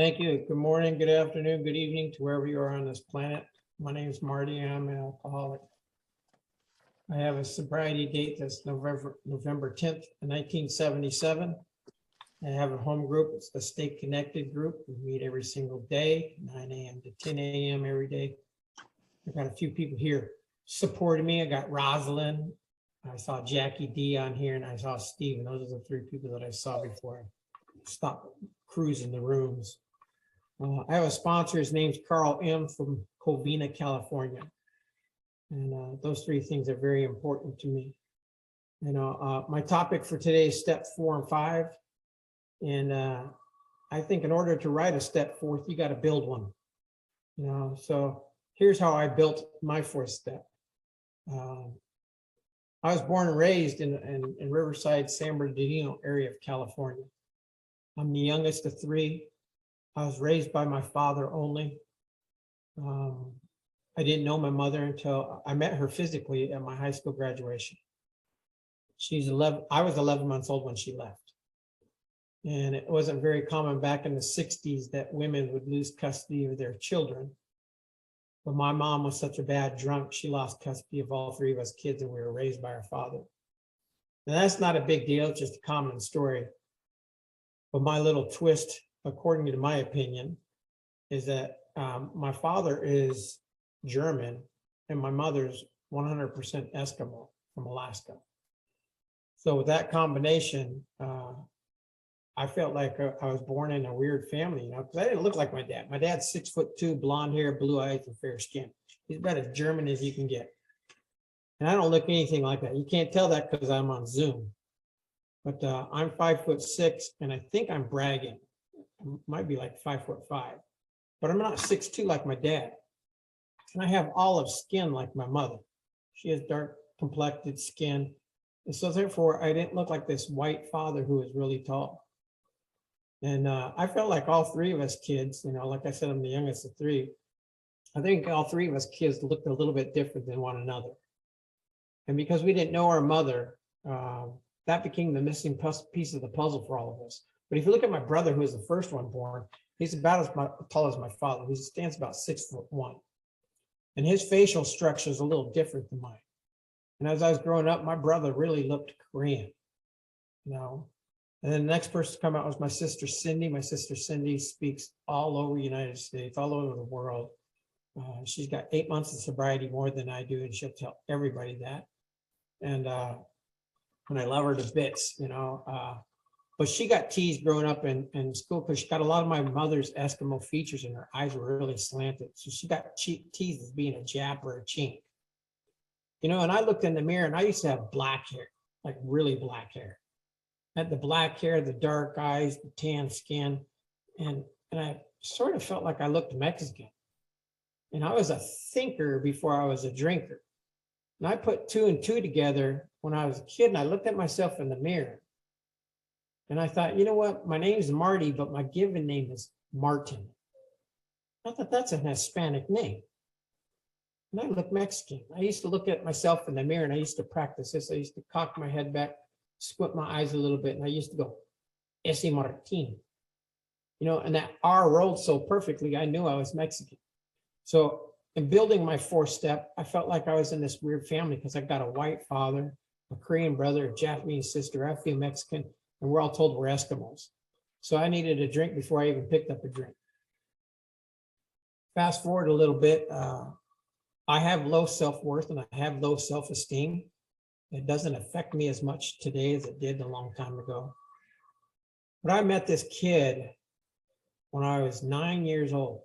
Thank you. Good morning, good afternoon, good evening to wherever you are on this planet. My name is Marty and I'm an alcoholic. I have a sobriety date that's November 10th, 1977. I have a home group. It's the Stay Connected group. We meet every single day, 9 a.m. to 10 a.m. every day. I've got a few people here supporting me. I got Rosalind. I saw Jackie D on here and I saw Steve. And those are the three people that I saw before I stopped cruising the rooms. I have a sponsor. His name's Carl M. from Quinta, California. And those three things are very important to me. My topic for today is step 4 and 5. And I think in order to write a step forth, you got to build one. So here's how I built my 4th step. I was born and raised in Riverside, San Bernardino area of California. I'm the youngest of 3. I was raised by my father only. I didn't know my mother until I met her physically at my high school graduation. I was 11 months old when she left. And it wasn't very common back in the 60s that women would lose custody of their children. But my mom was such a bad drunk, she lost custody of all 3 of us kids and we were raised by our father. And that's not a big deal, it's just a common story. But my little twist, according to my opinion, is that my father is German and my mother's 100% Eskimo from Alaska. So with that combination, I felt like I was born in a weird family, because I didn't look like my dad. My dad's 6'2", blonde hair, blue eyes, and fair skin. He's about as German as you can get. And I don't look anything like that. You can't tell that because I'm on Zoom. But I'm 5'6", and I think I'm bragging. I might be like 5'5", but I'm not 6'2" like my dad. And I have olive skin like my mother. She has dark complected skin. And so therefore, I didn't look like this white father who was really tall. And I felt like all 3 of us kids, like I said, I'm the youngest of 3. I think all 3 of us kids looked a little bit different than one another. And because we didn't know our mother, that became the missing piece of the puzzle for all of us. But if you look at my brother, who was the first one born, he's about as tall as my father. He stands about 6'1". And his facial structure is a little different than mine. And as I was growing up, my brother really looked Korean, And then the next person to come out was my sister, Cindy. My sister, Cindy, speaks all over the United States, all over the world. She's got 8 months of sobriety more than I do, and she'll tell everybody that. And I love her to bits, But she got teased growing up in school because she got a lot of my mother's Eskimo features and her eyes were really slanted. So she got teased as being a Jap or a chink. And I looked in the mirror and I used to have black hair, like really black hair. I had the black hair, the dark eyes, the tan skin. And I sort of felt like I looked Mexican. And I was a thinker before I was a drinker. And I put 2 and 2 together when I was a kid and I looked at myself in the mirror. And I thought, you know what? My name is Marty, but my given name is Martin. I thought that's a Hispanic name. And I look Mexican. I used to look at myself in the mirror and I used to practice this. I used to cock my head back, squint my eyes a little bit, and I used to go, Ese Martin. And that R rolled so perfectly, I knew I was Mexican. So in building my 4th step, I felt like I was in this weird family because I've got a white father, a Korean brother, a Japanese sister, I feel Mexican, and we're all told we're Eskimos. So I needed a drink before I even picked up a drink. Fast forward a little bit, I have low self-worth and I have low self-esteem. It doesn't affect me as much today as it did a long time ago. But I met this kid when I was 9 years old,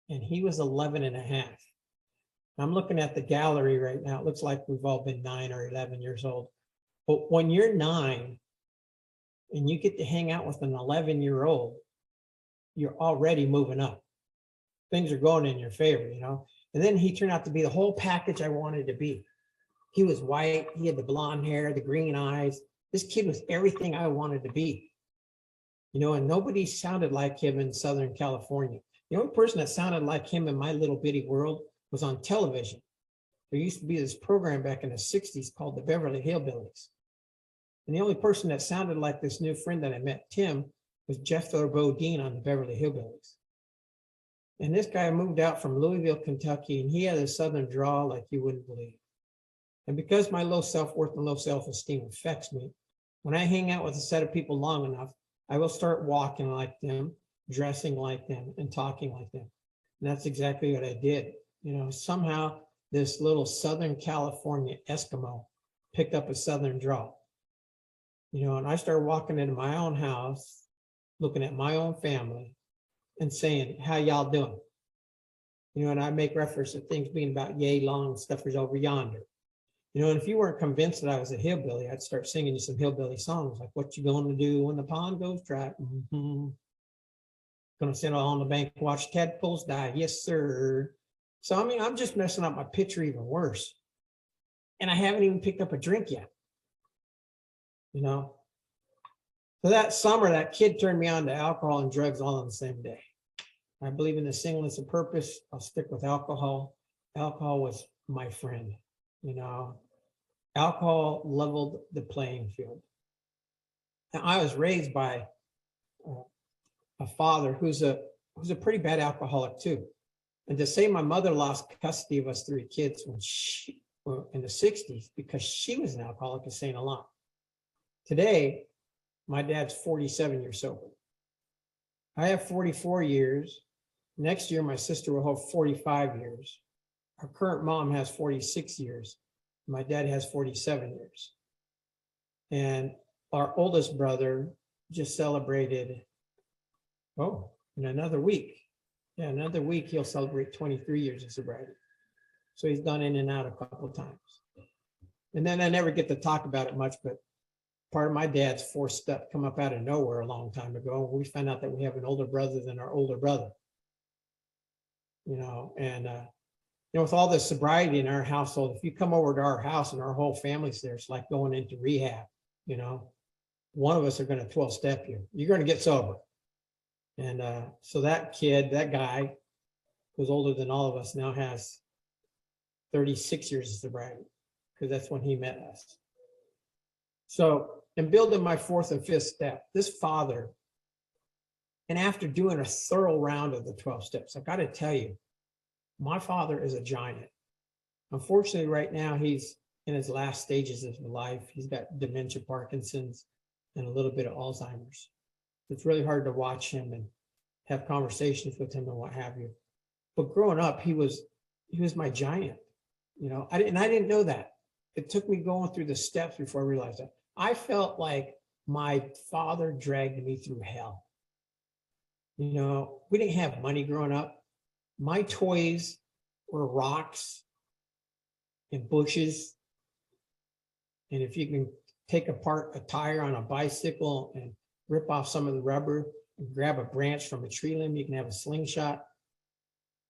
and he was 11 and a half. I'm looking at the gallery right now. It looks like we've all been 9 or 11 years old. But when you're 9 and you get to hang out with an 11-year-old, you're already moving up. Things are going in your favor, And then he turned out to be the whole package I wanted to be. He was white. He had the blonde hair, the green eyes. This kid was everything I wanted to be. And nobody sounded like him in Southern California. The only person that sounded like him in my little bitty world was on television. There used to be this program back in the 60s called the Beverly Hillbillies. And the only person that sounded like this new friend that I met, Tim, was Jethro Bodine on the Beverly Hillbillies. And this guy moved out from Louisville, Kentucky, and he had a Southern drawl like you wouldn't believe. And because my low self-worth and low self-esteem affects me, when I hang out with a set of people long enough, I will start walking like them, dressing like them, and talking like them. And that's exactly what I did. You know, somehow this little Southern California Eskimo picked up a Southern drawl. You know, and I started walking into my own house, looking at my own family and saying, how y'all doing? You know, and I make reference to things being about yay long and stuff is over yonder. You know, and if you weren't convinced that I was a hillbilly, I'd start singing you some hillbilly songs like what you going to do when the pond goes dry? Gonna sit on the bank, watch tadpoles die. Yes, sir. So, I mean, I'm just messing up my picture even worse. And I haven't even picked up a drink yet. You know, so that summer, that kid turned me on to alcohol and drugs all on the same day. I believe in the singleness of purpose. I'll stick with alcohol. Alcohol was my friend. You know, alcohol leveled the playing field. Now, I was raised by a father who's a pretty bad alcoholic too. And to say my mother lost custody of us three kids when she in the 60s because she was an alcoholic is saying a lot. Today, my dad's 47 years sober. I have 44 years. Next year, my sister will have 45 years. Our current mom has 46 years. My dad has 47 years. And our oldest brother just celebrated, in another week. Yeah, another week, he'll celebrate 23 years of sobriety. So he's gone in and out a couple of times. And then I never get to talk about it much, but part of my dad's fourth step come up out of nowhere a long time ago. We found out that we have an older brother than our older brother. You know, and you know, with all this sobriety in our household, if you come over to our house and our whole family's there, it's like going into rehab. You know, one of us are going to 12-step you. You're going to get sober. And so that kid, that guy who's older than all of us now has 36 years of sobriety because that's when he met us. So in building my fourth and fifth step, this father, and after doing a thorough round of the 12 steps, I got to tell you, my father is a giant. Unfortunately, right now, he's in his last stages of life. He's got dementia, Parkinson's, and a little bit of Alzheimer's. It's really hard to watch him and have conversations with him and what have you. But growing up, he was my giant. You know, I didn't know that. It took me going through the steps before I realized that. I felt like my father dragged me through hell. You know, we didn't have money growing up. My toys were rocks and bushes. And if you can take apart a tire on a bicycle and rip off some of the rubber and grab a branch from a tree limb, you can have a slingshot.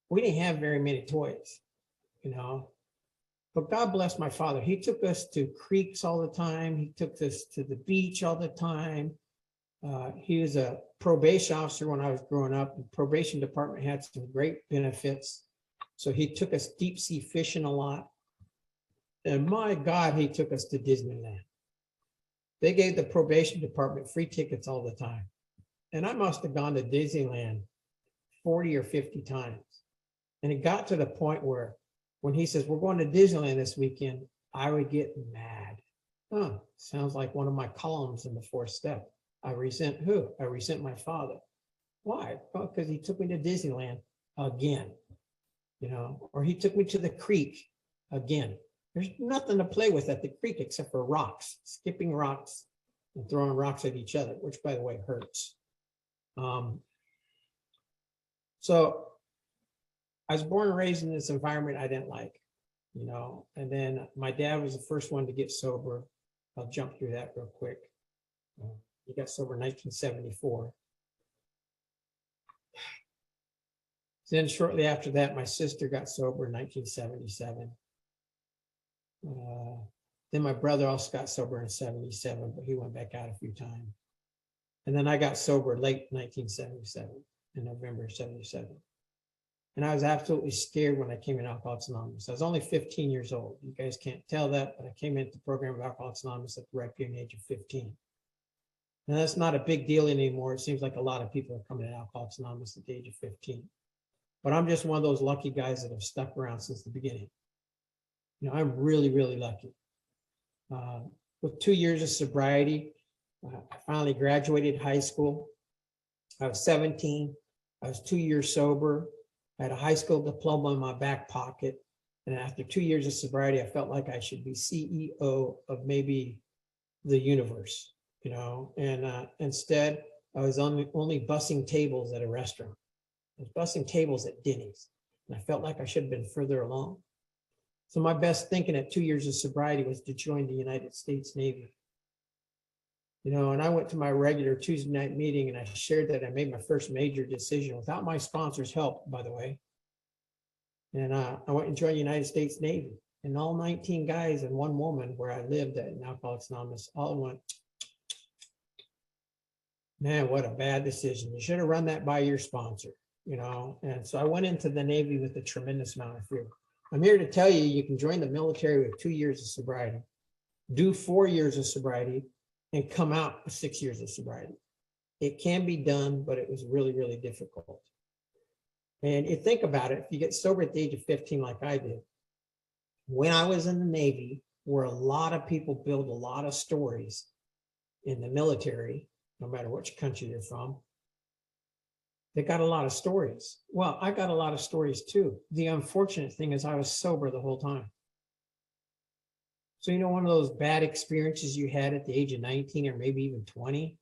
We didn't have very many toys, you know. But God bless my father. He took us to creeks all the time. He took us to the beach all the time. He was a probation officer when I was growing up. The probation department had some great benefits. So he took us deep sea fishing a lot. And my God, he took us to Disneyland. They gave the probation department free tickets all the time. And I must have gone to Disneyland 40 or 50 times. And it got to the point where when he says, we're going to Disneyland this weekend, I would get mad. Sounds like one of my columns in the fourth step. I resent who? I resent my father. Why? Well, because he took me to Disneyland again, you know, or he took me to the creek again. There's nothing to play with at the creek except for rocks, skipping rocks and throwing rocks at each other, which, by the way, hurts. So I was born and raised in this environment I didn't like, you know, and then my dad was the first one to get sober. I'll jump through that real quick. He got sober in 1974. Then shortly after that, my sister got sober in 1977. Then my brother also got sober in 77, but he went back out a few times. And then I got sober late 1977, in November 77. And I was absolutely scared when I came in Alcoholics Anonymous. I was only 15 years old. You guys can't tell that, but I came into the program of Alcoholics Anonymous at the ripe young age of 15. And that's not a big deal anymore. It seems like a lot of people are coming to Alcoholics Anonymous at the age of 15. But I'm just one of those lucky guys that have stuck around since the beginning. You know, I'm really, really lucky. With 2 years of sobriety, I finally graduated high school. I was 17. I was 2 years sober. I had a high school diploma in my back pocket. And after 2 years of sobriety, I felt like I should be CEO of maybe the universe, you know. And instead, I was only bussing tables at a restaurant. I was bussing tables at Denny's. And I felt like I should have been further along. So my best thinking at 2 years of sobriety was to join the United States Navy. You know, and I went to my regular Tuesday night meeting and I shared that I made my first major decision without my sponsor's help, by the way. And I went and joined the United States Navy. And all 19 guys and one woman where I lived at Alcoholics Anonymous all went, man, what a bad decision. You should have run that by your sponsor, you know. And so I went into the Navy with a tremendous amount of fear. I'm here to tell you, you can join the military with 2 years of sobriety, do 4 years of sobriety, and come out with 6 years of sobriety. It can be done, but it was really, really difficult. And you think about it, if you get sober at the age of 15 like I did, when I was in the Navy, where a lot of people build a lot of stories in the military, no matter which country you're from, they got a lot of stories. Well, I got a lot of stories too. The unfortunate thing is I was sober the whole time. So, you know, one of those bad experiences you had at the age of 19 or maybe even 20,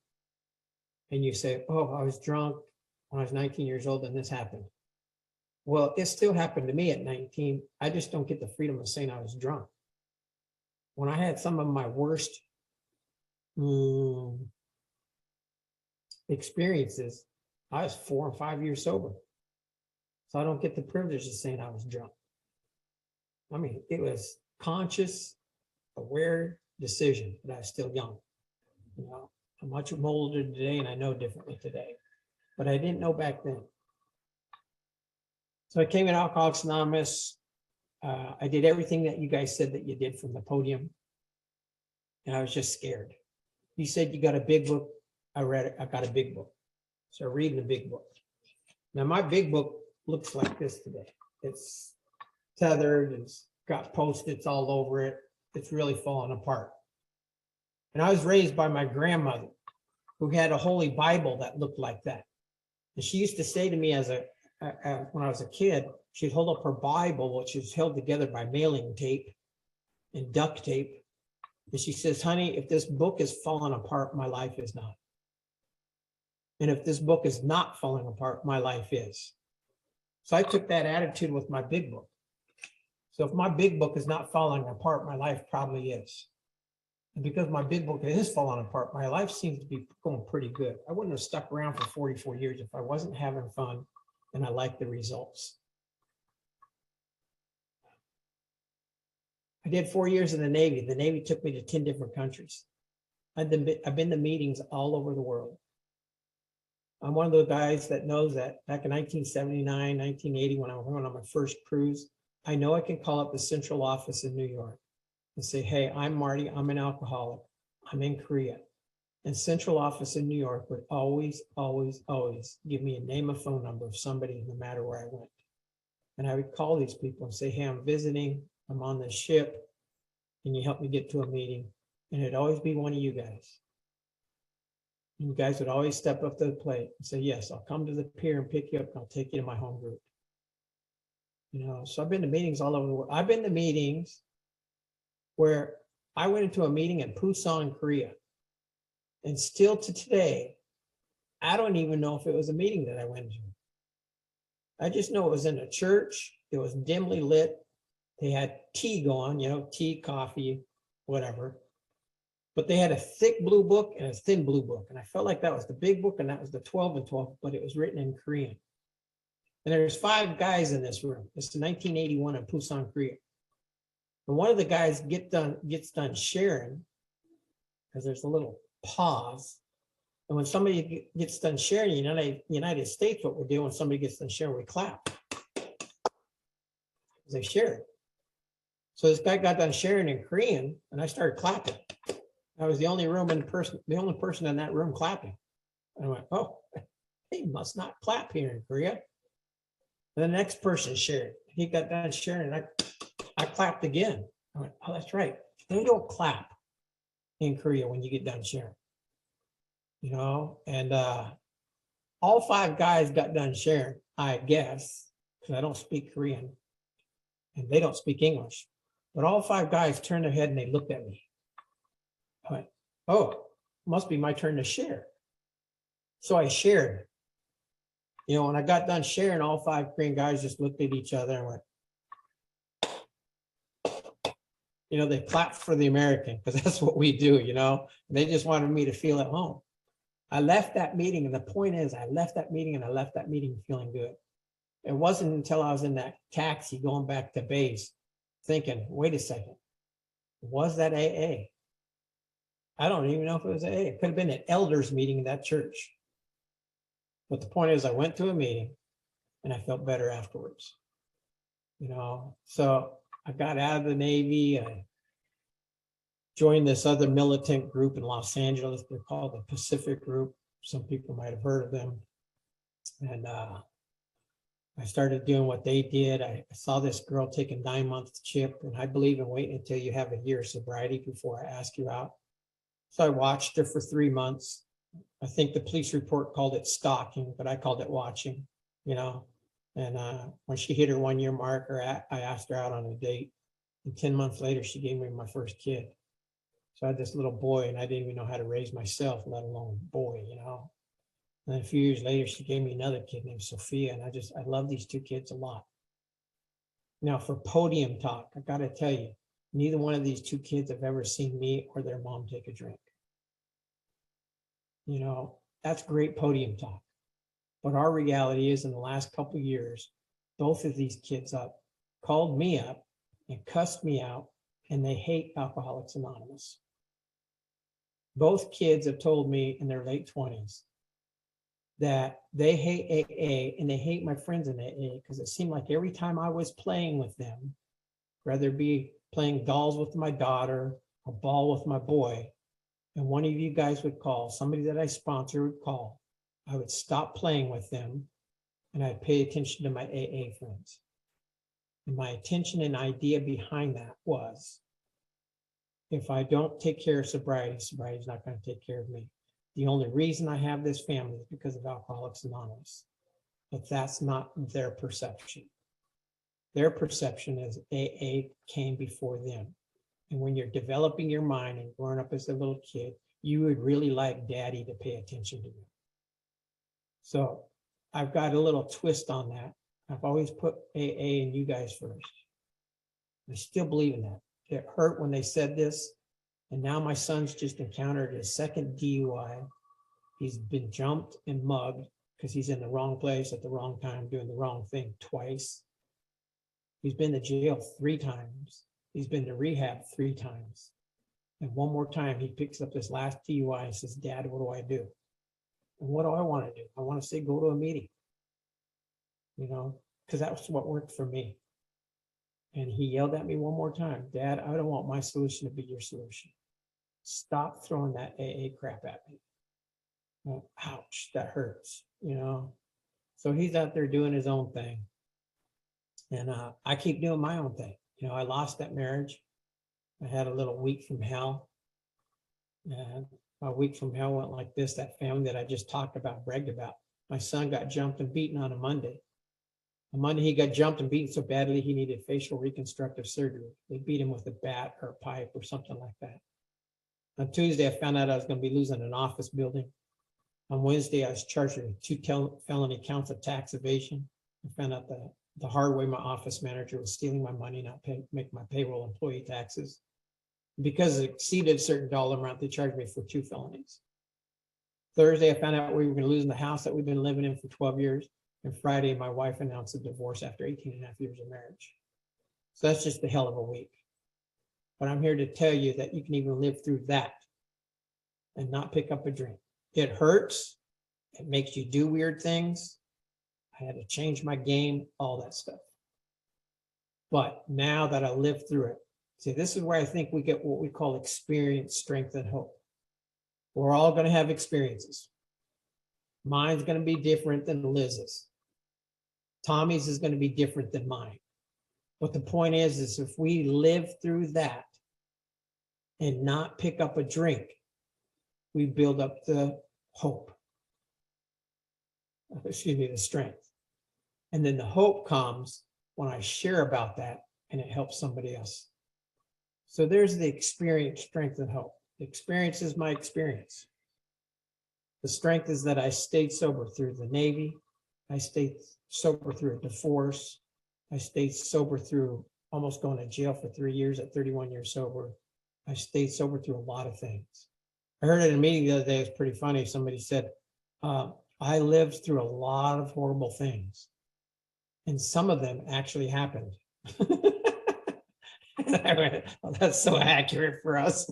and you say, oh, I was drunk when I was 19 years old and this happened. Well, it still happened to me at 19. I just don't get the freedom of saying I was drunk. When I had some of my worst experiences, I was 4 and 5 years sober. So I don't get the privilege of saying I was drunk. I mean, it was conscious, aware decision, but I was still young. You know, I'm much older today and I know differently today, but I didn't know back then. So I came in Alcoholics Anonymous. I did everything that you guys said that you did from the podium. And I was just scared. You said you got a big book. I read it. I got a big book. So I'm reading the big book. Now my big book looks like this today. It's tethered. It's got Post-its all over it. It's really falling apart. And I was raised by my grandmother who had a Holy Bible that looked like that. And she used to say to me when I was a kid, she'd hold up her Bible, which is held together by mailing tape and duct tape. And she says, honey, if this book is falling apart, my life is not. And if this book is not falling apart, my life is. So I took that attitude with my big book. So if my big book is not falling apart, my life probably is. And because my big book is falling apart, my life seems to be going pretty good. I wouldn't have stuck around for 44 years if I wasn't having fun and I liked the results. I did 4 years in the Navy. The Navy took me to 10 different countries. I've been to meetings all over the world. I'm one of those guys that knows that back in 1979, 1980, when I went on my first cruise, I know I can call up the central office in New York and say, hey, I'm Marty, I'm an alcoholic, I'm in Korea. And central office in New York would always, always, always give me a name and phone number of somebody, no matter where I went. And I would call these people and say, hey, I'm visiting, I'm on this ship, can you help me get to a meeting? And it'd always be one of you guys. And you guys would always step up to the plate and say, yes, I'll come to the pier and pick you up and I'll take you to my home group. You know, so I've been to meetings all over the world. I've been to meetings where I went into a meeting in Busan, Korea. And still to today, I don't even know if it was a meeting that I went to. I just know it was in a church. It was dimly lit. They had tea going, you know, tea, coffee, whatever. But they had a thick blue book and a thin blue book. And I felt like that was the big book and that was the 12 and 12, but it was written in Korean. And there's 5 guys in this room. It's 1981 in Busan, Korea. And one of the guys gets done sharing, because there's a little pause. And when somebody gets done sharing in the United States, what we do when somebody gets done sharing, we clap. They shared. So this guy got done sharing in Korean and I started clapping. I was the only person in that room clapping. And I went, oh, they must not clap here in Korea. And the next person shared. He got done sharing, and I clapped again. I went, oh, that's right. They don't clap in Korea when you get done sharing. You know, and all 5 guys got done sharing, I guess, because I don't speak Korean and they don't speak English. But all 5 guys turned their head and they looked at me. I went, oh, must be my turn to share. So I shared. You know, when I got done sharing, all 5 Korean guys just looked at each other and went, you know, they clapped for the American because that's what we do, you know. They just wanted me to feel at home. I left that meeting, and the point is, I left that meeting feeling good. It wasn't until I was in that taxi going back to base thinking, wait a second, was that AA? I don't even know if it was AA. It could have been an elders meeting in that church. But the point is, I went to a meeting and I felt better afterwards. You know, so I got out of the Navy. I joined this other militant group in Los Angeles. They're called the Pacific Group. Some people might have heard of them. And I started doing what they did. I saw this girl take a 9-month chip, and I believe in waiting until you have a year of sobriety before I ask you out. So I watched her for 3 months. I think the police report called it stalking, but I called it watching, you know. And when she hit her 1-year marker, I asked her out on a date. And 10 months later, she gave me my first kid. So I had this little boy, and I didn't even know how to raise myself, let alone boy, you know. And then a few years later, she gave me another kid named Sophia, and I love these 2 kids a lot. Now, for podium talk, I got to tell you, neither one of these 2 kids have ever seen me or their mom take a drink. You know, that's great podium talk. But our reality is, in the last couple of years, both of these kids called me up and cussed me out, and they hate Alcoholics Anonymous. Both kids have told me in their late 20s that they hate AA and they hate my friends in AA because it seemed like every time I was playing with them, whether it be playing dolls with my daughter or ball with my boy, and one of you guys would call, somebody that I sponsor would call, I would stop playing with them and I'd pay attention to my AA friends. And my attention and idea behind that was, if I don't take care of sobriety, sobriety is not going to take care of me. The only reason I have this family is because of Alcoholics Anonymous. But that's not their perception. Their perception is AA came before them. And when you're developing your mind and growing up as a little kid, you would really like daddy to pay attention to you. So I've got a little twist on that. I've always put AA and you guys first. I still believe in that. It hurt when they said this. And now my son's just encountered his 2nd DUI. He's been jumped and mugged because he's in the wrong place at the wrong time, doing the wrong thing twice. He's been to jail 3 times. He's been to rehab 3 times. And one more time, he picks up this last DUI and says, Dad, what do I do? And what do I want to do? I want to say, go to a meeting, you know, because that's what worked for me. And he yelled at me one more time, Dad, I don't want my solution to be your solution. Stop throwing that AA crap at me. Well, ouch, that hurts, you know. So he's out there doing his own thing. And I keep doing my own thing. You know, I lost that marriage. I had a little week from hell. And my week from hell went like this. That family that I just talked about, bragged about. My son got jumped and beaten on a Monday. On Monday, he got jumped and beaten so badly he needed facial reconstructive surgery. They beat him with a bat or a pipe or something like that. On Tuesday, I found out I was going to be losing an office building. On Wednesday, I was charged with 2 felony counts of tax evasion. I found out that the hard way my office manager was stealing my money, not make my payroll employee taxes. Because it exceeded a certain dollar amount, they charged me for 2 felonies. Thursday, I found out we were going to lose the house that we've been living in for 12 years. And Friday, my wife announced a divorce after 18 and a half years of marriage. So that's just a hell of a week. But I'm here to tell you that you can even live through that and not pick up a drink. It hurts. It makes you do weird things. I had to change my game, all that stuff. But now that I lived through it, See, this is where I think we get what we call experience, strength, and hope. We're all going to have experiences. Mine's going to be different than Liz's. Tommy's is going to be different than mine. But the point is if we live through that and not pick up a drink, we build up the hope. Excuse me, the strength. And then the hope comes when I share about that and it helps somebody else. So there's the experience, strength, and hope. The experience is my experience. The strength is that I stayed sober through the Navy. I stayed sober through a divorce. I stayed sober through almost going to jail for 3 years at 31 years sober. I stayed sober through a lot of things. I heard at a meeting the other day, it's pretty funny. Somebody said, I lived through a lot of horrible things. And some of them actually happened. I went, well, that's so accurate for us.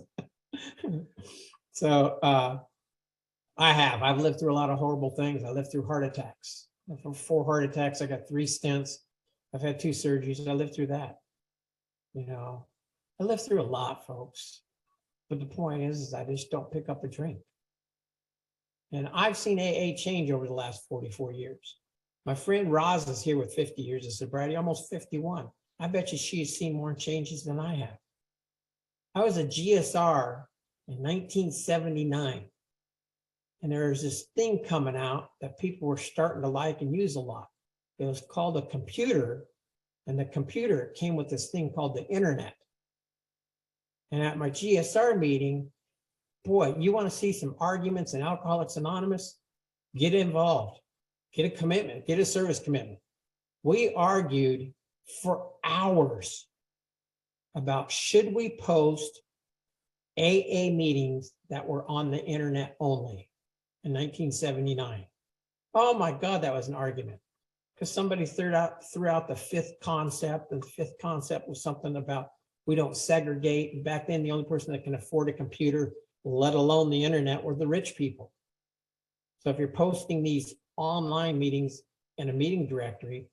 So I've lived through a lot of horrible things. I lived through heart attacks. From 4 heart attacks, I got 3 stents. I've had 2 surgeries. I lived through that. You know, I lived through a lot, folks. But the point is I just don't pick up a drink. And I've seen AA change over the last 44 years. My friend Roz is here with 50 years of sobriety, almost 51. I bet you she has seen more changes than I have. I was a GSR in 1979. And there was this thing coming out that people were starting to like and use a lot. It was called a computer. And the computer came with this thing called the internet. And at my GSR meeting, boy, you want to see some arguments in Alcoholics Anonymous? Get involved, get a commitment, get a service commitment. We argued for hours about should we post AA meetings that were on the internet only in 1979. Oh my God, that was an argument. Because somebody threw out the 5th concept, and the 5th concept was something about we don't segregate. And back then, the only person that can afford a computer, let alone the internet, were the rich people. So if you're posting these online meetings in a meeting directory,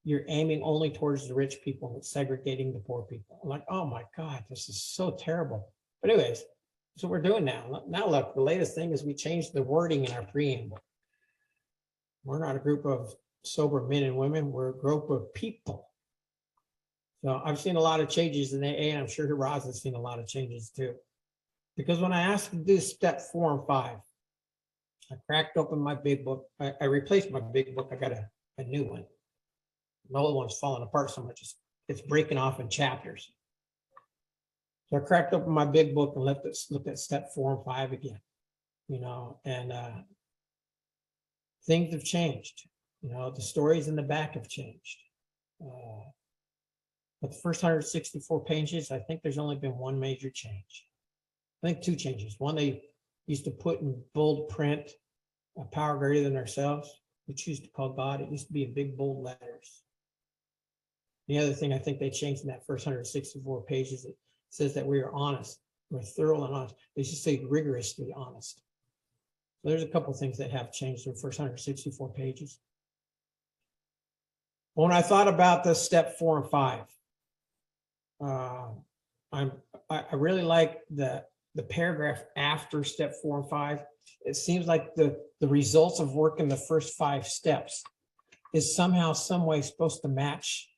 you're aiming only towards the rich people and segregating the poor people. I'm like, oh my God, this is so terrible. But anyways, that's what we're doing now. Now look, the latest thing is we changed the wording in our preamble. We're not a group of sober men and women, we're a group of people. So I've seen a lot of changes in AA, and I'm sure Roz has seen a lot of changes too. Because when I asked to do step 4 and 5, I cracked open my big book. I replaced my big book. I got a new one. The old one's falling apart so much, it's breaking off in chapters. So I cracked open my big book and looked at step 4 and 5 again, you know, and things have changed. You know, the stories in the back have changed. But the first 164 pages, I think there's only been one major change. I think 2 changes. One, they used to put in bold print a power greater than ourselves. We choose to call God. It used to be in big bold letters. The other thing I think they changed in that first 164 pages, it says that we are honest. We're thorough and honest. They should say rigorously honest. So there's a couple of things that have changed in the first 164 pages. When I thought about the step 4 and 5, I really like the paragraph after step 4 and 5. It seems like the results of work in the first 5 steps is somehow, some way supposed to match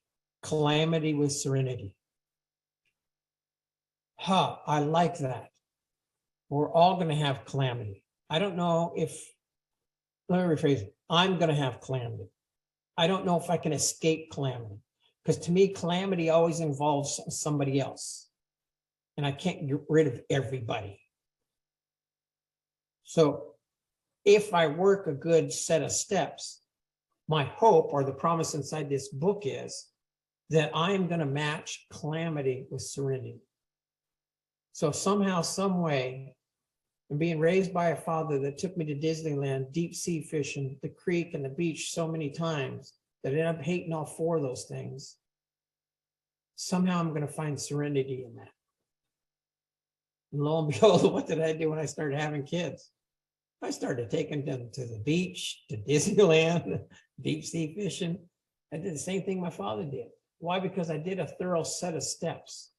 calamity with serenity. I like that. We're all going to have calamity. I don't know if, let me rephrase it. I'm going to have calamity. I don't know if I can escape calamity, because to me, calamity always involves somebody else. And I can't get rid of everybody. So if I work a good set of steps, my hope, or the promise inside this book, is that I am going to match calamity with serenity. So somehow, some way, and being raised by a father that took me to Disneyland, deep sea fishing, the creek and the beach so many times that I ended up hating all 4 of those things, somehow I'm going to find serenity in that. And lo and behold, what did I do when I started having kids? I started taking them to the beach, to Disneyland, deep sea fishing. I did the same thing my father did. Why? Because I did a thorough set of steps.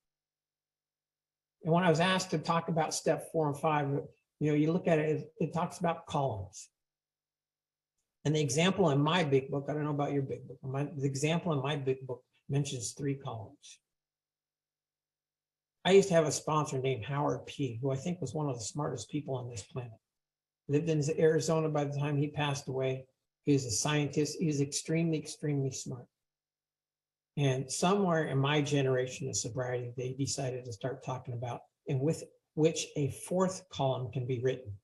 And when I was asked to talk about step 4 and 5, you look at it, it talks about columns. And the example in my big book, I don't know about your big book, the example in my big book mentions 3 columns. I used to have a sponsor named Howard P., who I think was one of the smartest people on this planet. Lived in Arizona by the time he passed away. He was a scientist. He was extremely, extremely smart. And somewhere in my generation of sobriety, they decided to start talking about, and with which a 4th column can be written.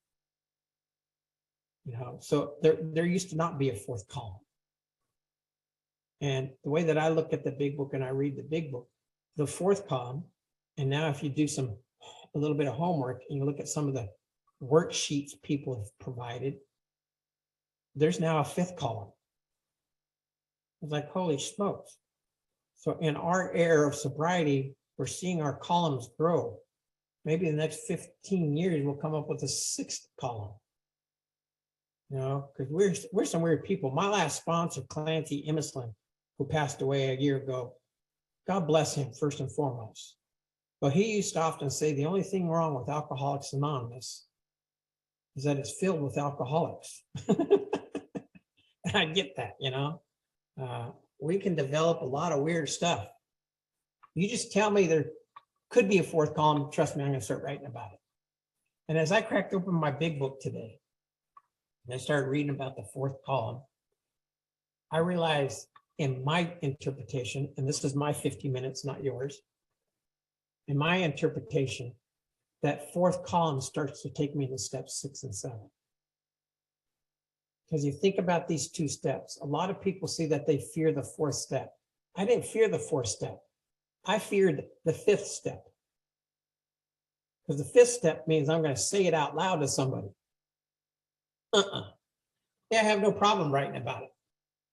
So there used to not be a 4th column. And the way that I look at the big book and I read the big book, the 4th column, and now if you do a little bit of homework and you look at some of the worksheets people have provided, there's now a 5th column. It's like, holy smokes. So in our era of sobriety, we're seeing our columns grow. Maybe in the next 15 years, we'll come up with a 6th column. Because we're some weird people. My last sponsor, Clancy Imislin, who passed away a year ago, God bless him first and foremost. But he used to often say the only thing wrong with Alcoholics Anonymous is that it's filled with alcoholics. And I get that, we can develop a lot of weird stuff. You just tell me there could be a 4th column, trust me, I'm going to start writing about it. And as I cracked open my big book today, and I started reading about the 4th column, I realized in my interpretation, and this is my 50 minutes, not yours, in my interpretation, that 4th column starts to take me to steps 6 and 7. Because you think about these 2 steps, a lot of people say that they fear the 4th step. I didn't fear the 4th step. I feared the 5th step. Because the 5th step means I'm going to say it out loud to somebody. Yeah, I have no problem writing about it.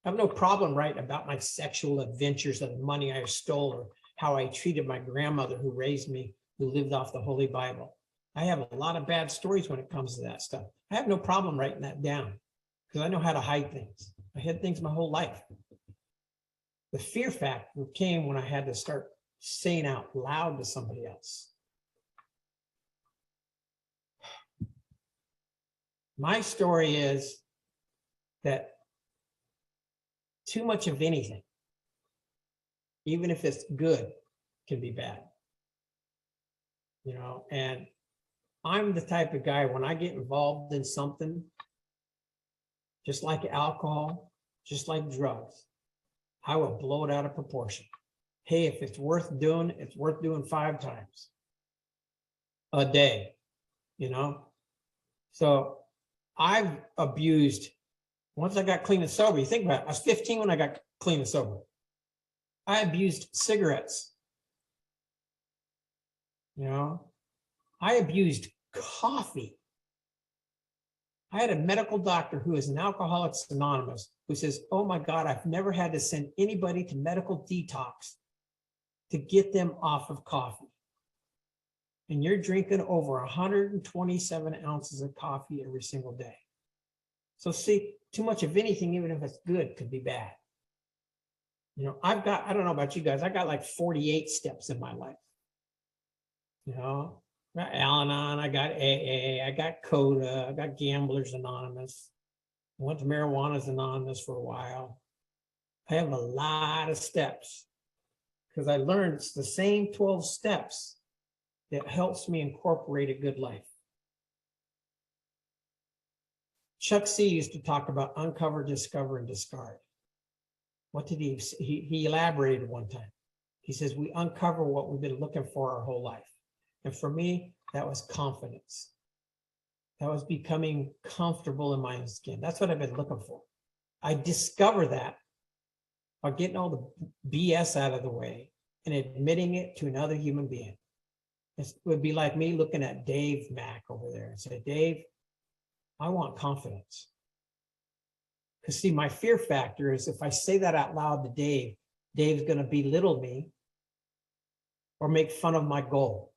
I have no problem writing about my sexual adventures and the money I stole or how I treated my grandmother who raised me, who lived off the Holy Bible. I have a lot of bad stories when it comes to that stuff. I have no problem writing that down because I know how to hide things. I hid things my whole life. The fear factor came when I had to start saying out loud to somebody else. My story is that too much of anything, even if it's good, can be bad. And I'm the type of guy, when I get involved in something, just like alcohol, just like drugs, I will blow it out of proportion. Hey, if it's worth doing, it's worth doing 5 times a day, So I've abused, once I got clean and sober, you think about it, I was 15 when I got clean and sober. I abused cigarettes. I abused coffee. I had a medical doctor who is an Alcoholics Anonymous who says, oh my God, I've never had to send anybody to medical detox to get them off of coffee. And you're drinking over 127 ounces of coffee every single day. So see, too much of anything, even if it's good, could be bad. I don't know about you guys, I got like 48 steps in my life. I got Al-Anon, I got AA, I got CODA, I got Gamblers Anonymous. I went to Marijuana's Anonymous for a while. I have a lot of steps because I learned it's the same 12 steps that helps me incorporate a good life. Chuck C used to talk about uncover, discover, and discard. What did he elaborated one time. He says, we uncover what we've been looking for our whole life. And for me, that was confidence. That was becoming comfortable in my own skin. That's what I've been looking for. I discover that by getting all the BS out of the way and admitting it to another human being. It would be like me looking at Dave Mack over there and say, Dave, I want confidence. Because see, my fear factor is if I say that out loud to Dave, Dave's going to belittle me or make fun of my goal.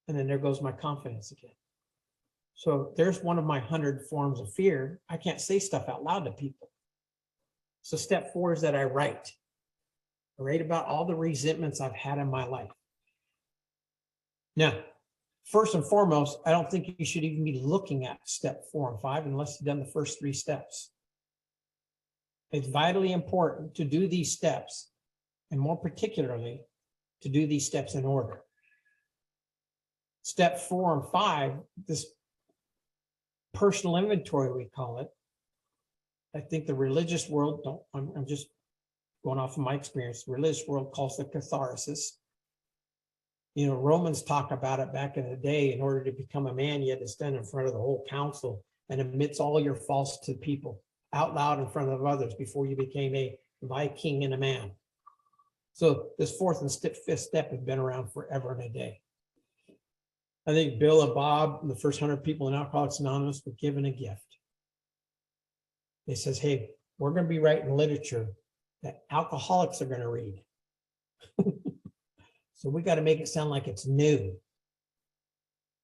And then there goes my confidence again. So there's one of my 100 forms of fear. I can't say stuff out loud to people. So step 4 is that I write. I write about all the resentments I've had in my life. Now, first and foremost, I don't think you should even be looking at step 4 and 5 unless you've done the first 3 steps. It's vitally important to do these steps, and more particularly, to do these steps in order. Step 4 and 5, this personal inventory, we call it. I think the religious world, I'm just going off of my experience, the religious world calls it catharsis. You know, Romans talk about it back in the day. In order to become a man, you had to stand in front of the whole council and admit all your faults to people out loud in front of others before you became a Viking and a man. So this 4th and 5th step have been around forever and a day. I think Bill and Bob, the first 100 people in Alcoholics Anonymous, were given a gift. It says, hey, we're going to be writing literature that alcoholics are going to read. So we got to make it sound like it's new.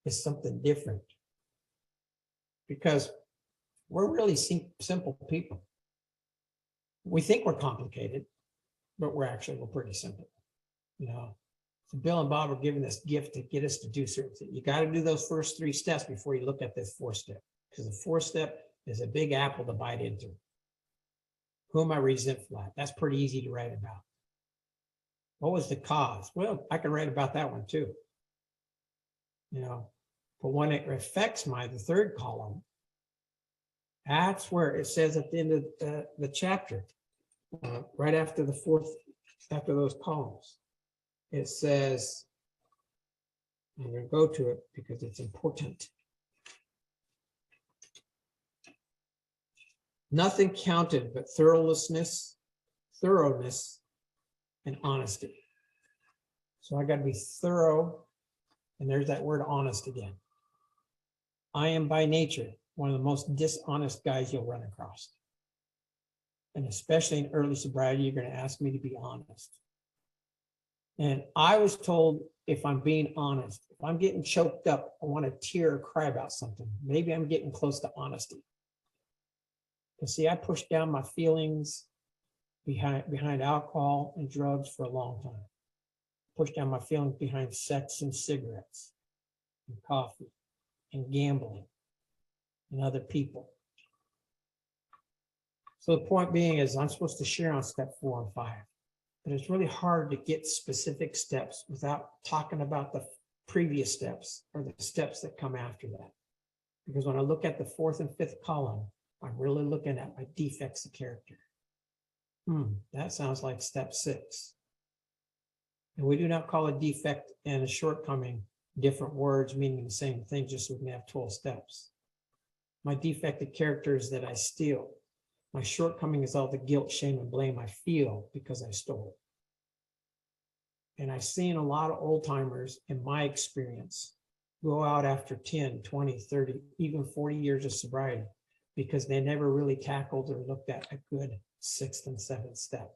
It's something different. Because we're really simple people. We think we're complicated, but we're pretty simple. You know, so Bill and Bob are giving this gift to get us to do certain things. You got to do those first 3 steps before you look at this 4th step, because the 4th step is a big apple to bite into. Who am I resentful at? That's pretty easy to write about. What was the cause? Well, I can write about that one too. You know, but when it affects the 3rd column, that's where it says at the end of the chapter, right after the 4th, after those columns, it says, I'm going to go to it because it's important. Nothing counted but thoroughness, and honesty. So I got to be thorough, and there's that word honest again. I am by nature one of the most dishonest guys you'll run across. And especially in early sobriety, you're going to ask me to be honest. And I was told, if I'm being honest, if I'm getting choked up, I want to tear or cry about something, maybe I'm getting close to honesty. Because see, I pushed down my feelings behind alcohol and drugs for a long time. Pushed down my feelings behind sex and cigarettes and coffee and gambling and other people. So the point being is I'm supposed to share on step 4 and 5, but it's really hard to get specific steps without talking about the previous steps or the steps that come after that. Because when I look at the 4th and 5th column, I'm really looking at my defects of character. That sounds like step 6. And we do not call a defect and a shortcoming different words meaning the same thing, just so we can have 12 steps. My defective character is that I steal. My shortcoming is all the guilt, shame, and blame I feel because I stole. And I've seen a lot of old timers, in my experience, go out after 10, 20, 30, even 40 years of sobriety because they never really tackled or looked at a good 6th and 7th step.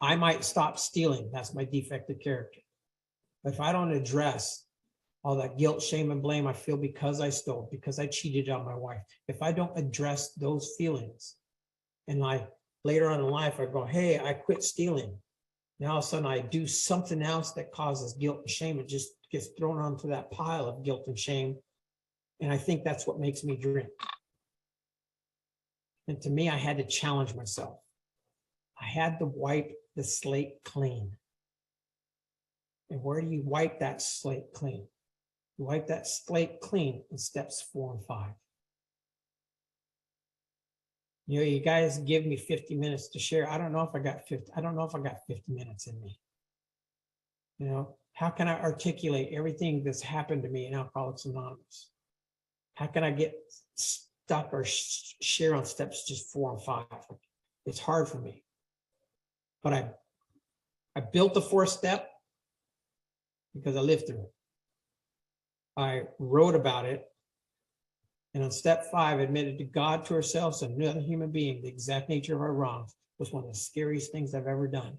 I might stop stealing. That's my defective character. But if I don't address all that guilt, shame, and blame I feel because I stole, because I cheated on my wife, if I don't address those feelings, and later on in life I go, hey, I quit stealing. Now all of a sudden I do something else that causes guilt and shame. It just gets thrown onto that pile of guilt and shame. And I think that's what makes me drink. And to me, I had to challenge myself. I had to wipe the slate clean. And where do you wipe that slate clean? You wipe that slate clean in steps 4 and 5. You know, you guys give me 50 minutes to share. I don't know if I got 50 minutes in me. You know, how can I articulate everything that's happened to me in Alcoholics Anonymous? How can I get stuck or share on steps just 4 and 5? It's hard for me. But I built the 4th step because I lived through it. I wrote about it. And on step 5, admitted to God, to ourselves, and another human being, the exact nature of our wrongs was one of the scariest things I've ever done.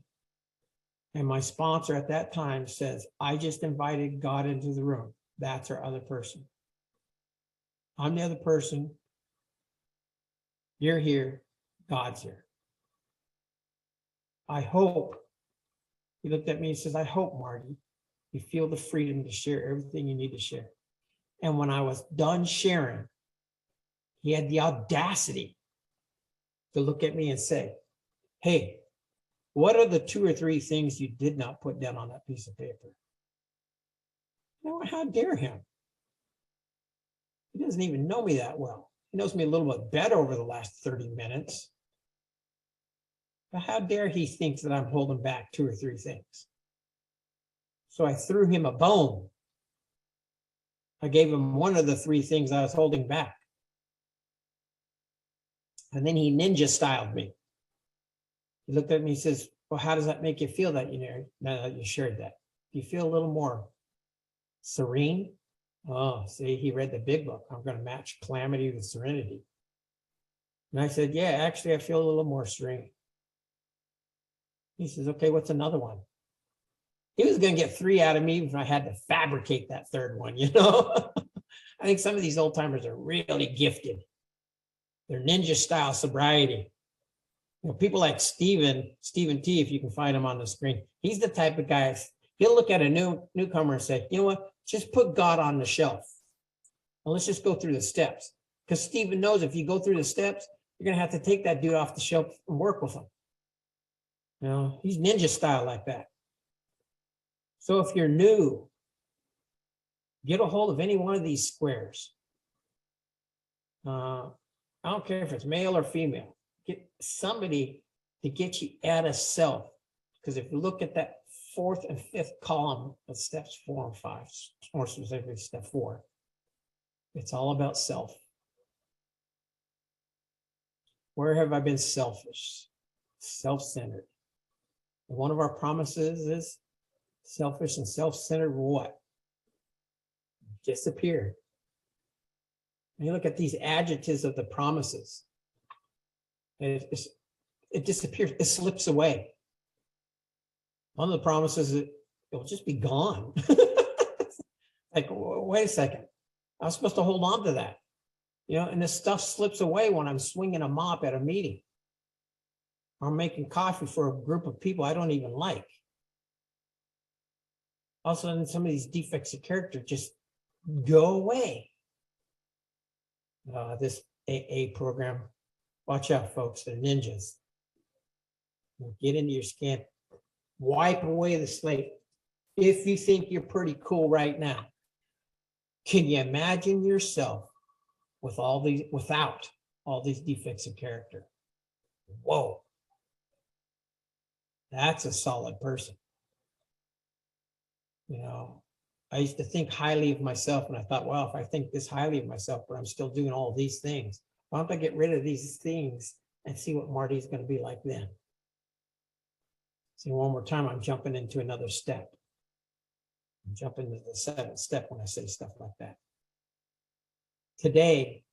And my sponsor at that time says, I just invited God into the room. That's our other person. I'm the other person. You're here. God's here. I hope, he looked at me and says, I hope, Marty, You feel the freedom to share everything you need to share. And when I was done sharing, he had the audacity to look at me and say, hey, what are the 2 or 3 things you did not put down on that piece of paper? How dare him? He doesn't even know me that well. He knows me a little bit better over the last 30 minutes. But how dare he think that I'm holding back 2 or 3 things? So I threw him a bone. I gave him one of the 3 things I was holding back. And then he ninja styled me. He looked at me and says, well, how does that make you feel that now that you shared that? Do you feel a little more serene? Oh, see, he read the big book. I'm going to match calamity with serenity. And I said, yeah, actually, I feel a little more serene. He says, okay, what's another one? He was going to get 3 out of me if I had to fabricate that 3rd one, I think some of these old timers are really gifted. They're ninja style sobriety. People like Stephen T, if you can find him on the screen, he's the type of guy, he'll look at a newcomer and say, you know what, just put God on the shelf. And let's just go through the steps. Because Stephen knows if you go through the steps, you're going to have to take that dude off the shelf and work with him. He's ninja style like that. So if you're new, get a hold of any one of these squares. I don't care if it's male or female. Get somebody to get you out of self. Because if you look at that 4th and 5th column of steps 4 and 5, more specifically step 4, it's all about self. Where have I been selfish, self-centered? And one of our promises is selfish and self-centered what? Disappeared. And you look at these adjectives of the promises. And it disappears, it slips away. One of the promises is it'll just be gone. Like, wait a second. I was supposed to hold on to that. And this stuff slips away when I'm swinging a mop at a meeting. Or I'm making coffee for a group of people I don't even like. All of a sudden, some of these defects of character just go away. This AA program, watch out, folks, they're ninjas. Get into your skin, wipe away the slate. If you think you're pretty cool right now, can you imagine yourself without all these defects of character? Whoa, that's a solid person. I used to think highly of myself, and I thought, well, if I think this highly of myself, but I'm still doing all these things, why don't I get rid of these things and see what Marty's going to be like then? See, one more time, I'm jumping into another step. I'm jumping into the 7th step when I say stuff like that. Today,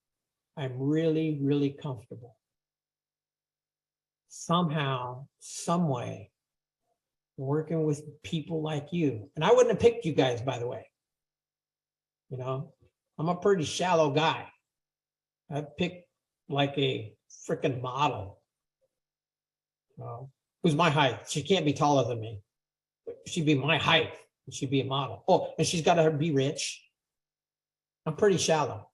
I'm really, really comfortable. Somehow, some way, working with people like you. And I wouldn't have picked you guys, by the way. I'm a pretty shallow guy. I'd pick like a freaking model. Who's my height? She can't be taller than me. She'd be my height. She'd be a model. Oh, and she's got to be rich. I'm pretty shallow.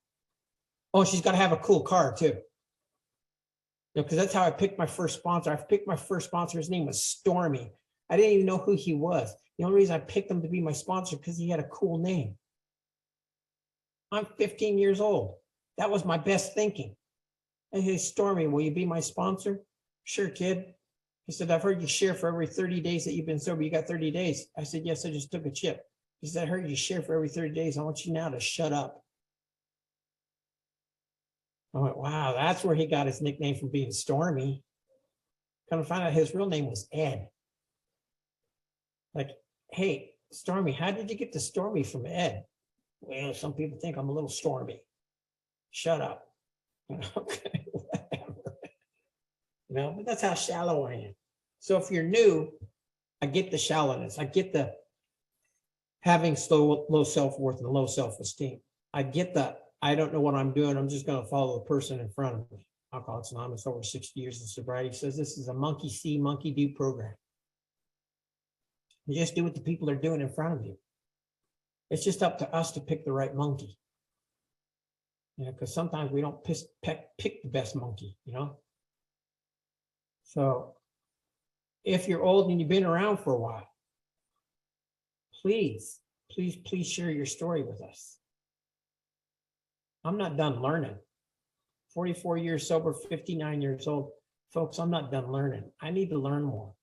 Oh, she's got to have a cool car too. Because that's how I picked my first sponsor. I picked my first sponsor. His name was Stormy. I didn't even know who he was. The only reason I picked him to be my sponsor because he had a cool name. I'm 15 years old. That was my best thinking. Hey, Stormy, will you be my sponsor? Sure, kid. He said, I've heard you share for every 30 days that you've been sober. You got 30 days. I said, yes, I just took a chip. He said, I heard you share for every 30 days. I want you now to shut up. I went, wow, that's where he got his nickname from being Stormy. Kind of find out his real name was Ed. Like, hey, Stormy, how did you get the Stormy from Ed? Well, some people think I'm a little stormy. Shut up. Okay, whatever. But that's how shallow I am. So if you're new, I get the shallowness. I get the having low self-worth and low self-esteem. I get that. I don't know what I'm doing. I'm just going to follow the person in front of me. Alcoholics Anonymous, over 60 years of sobriety, says this is a monkey see, monkey do program. You just do what the people are doing in front of you. It's just up to us to pick the right monkey. You know, because sometimes we don't pick the best monkey, you know? So if you're old and you've been around for a while, please share your story with us. I'm not done learning. 44 years sober, 59 years old. Folks, I'm not done learning. I need to learn more.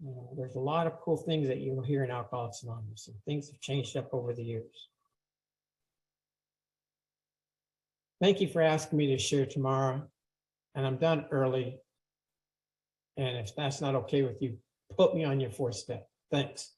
You know, there's a lot of cool things that you'll hear in Alcoholics Anonymous, and things have changed up over the years. Thank you for asking me to share tomorrow, and I'm done early. And if that's not okay with you, put me on your fourth step. Thanks.